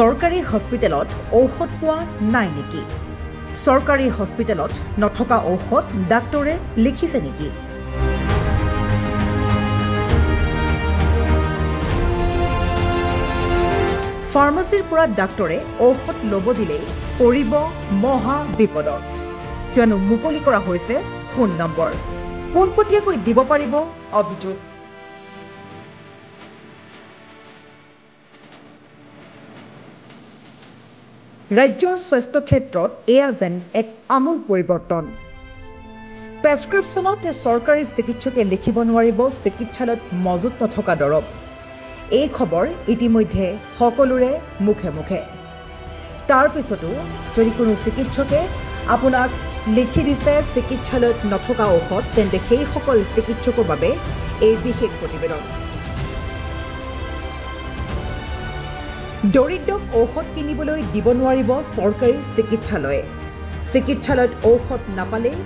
চৰকাৰী হস্পিটেলত ঔষধ পোৱা নাই নেকি? চৰকাৰী হস্পিটেলত নথকা ঔষধ ডাক্তৰে লিখিছে নেকি? ফাৰ্মাচীৰ পৰা ডাক্তৰে ঔষধ ল'ব দিলেই পৰিব মহা বিপদত। কিয়নো মুকলি কৰা হৈছে ফোন নম্বৰ, পোনপটীয়াকৈ দিব পাৰিব অভিযোগ। ৰাজ্যৰ স্বাস্থ্য ক্ষেত্ৰত এয়া যেন এক আমূল পৰিৱৰ্তন। প্ৰেছক্ৰিপশ্যনত চৰকাৰী চিকিৎসকে লিখিব নোৱাৰিব চিকিৎসালয়ত মজুত নথকা দৰৱ। এই খবৰ ইতিমধ্যে সকলোৰে মুখে মুখে। তাৰ পিছতো যদি কোনো চিকিৎসকে আপোনাক লিখি দিছে চিকিৎসালয়ত নথকা ঔষধ, তেন্তে সেইসকল চিকিৎসকৰ বাবে এই বিশেষ প্ৰতিবেদন। দৰিদ্ৰক ঔষধ কিনিবলৈ দিব নোৱাৰিব চৰকাৰী চিকিৎসালয়ে। চিকিৎসালয়ত ঔষধ নাপালেই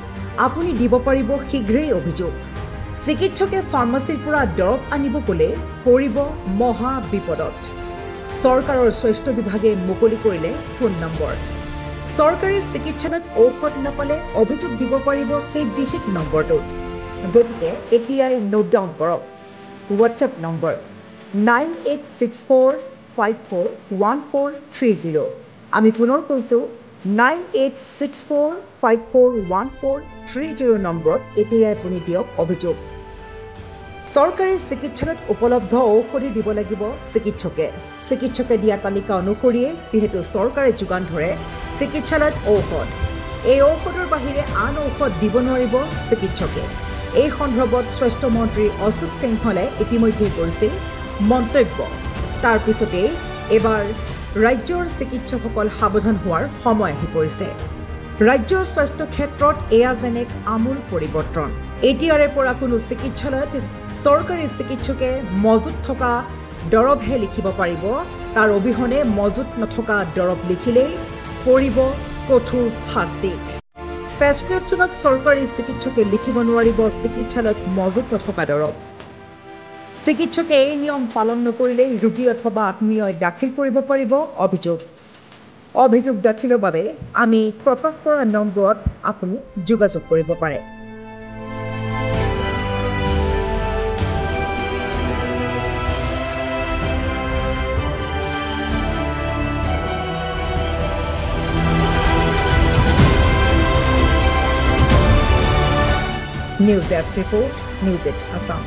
আপুনি দিব পাৰিব শীঘ্ৰেই অভিযোগ। চিকিৎসকে ফাৰ্মাচীৰ পৰা দৰৱ আনিব গ'লে পৰিব মহা বিপদত। চৰকাৰৰ স্বাস্থ্য বিভাগে মুকলি কৰিলে ফোন নম্বৰ। চৰকাৰী চিকিৎসালয়ত ঔষধ নাপালে অভিযোগ দিব পাৰিব সেই বিশেষ নম্বৰটোত। গতিকে এতিয়াই নোট ডাউন কৰক। WhatsApp number 9864541430। আমি পুনৰ কৈছোঁ 9864541430 নম্বৰত এতিয়াই আপুনি দিয়ক অভিযোগ। চৰকাৰী চিকিৎসালয়ত উপলব্ধ ঔষধি দিব লাগিব চিকিৎসকে। চিকিৎসকে দিয়া তালিকা অনুসৰিয়ে যিহেতু চৰকাৰে যোগান ধৰে চিকিৎসালয়ত ঔষধ, এই ঔষধৰ বাহিৰে আন ঔষধ দিব নোৱাৰিব চিকিৎসকে। এই সন্দৰ্ভত স্বাস্থ্যমন্ত্ৰী অশোক সিংহলে ইতিমধ্যে কৰিছিল মন্তব্য। তাৰ পিছতেই এইবাৰ ৰাজ্যৰ চিকিৎসকসকল সাৱধান হোৱাৰ সময় আহি পৰিছে। ৰাজ্যৰ স্বাস্থ্য ক্ষেত্ৰত এয়া যেন এক আমূল পৰিৱৰ্তন। এতিয়াৰে পৰা কোনো চিকিৎসালয়ত চৰকাৰী চিকিৎসকে মজুত থকা দৰৱহে লিখিব পাৰিব। তাৰ অবিহনে মজুত নথকা দৰৱ লিখিলেই পৰিব কঠোৰ শাস্তিত। প্ৰেছক্ৰিপশ্যনত চৰকাৰী চিকিৎসকে লিখিব নোৱাৰিব চিকিৎসালয়ত মজুত নথকা দৰৱ। চিকিৎসকে এই নিয়ম পালন নকৰিলে ৰোগী অথবা আত্মীয়ই দাখিল কৰিব পাৰিব অভিযোগ। অভিযোগ দাখিলৰ বাবে আমি প্ৰকাশ কৰা নম্বৰত আপুনি যোগাযোগ কৰিব পাৰে। News desk report, news 8 Assam.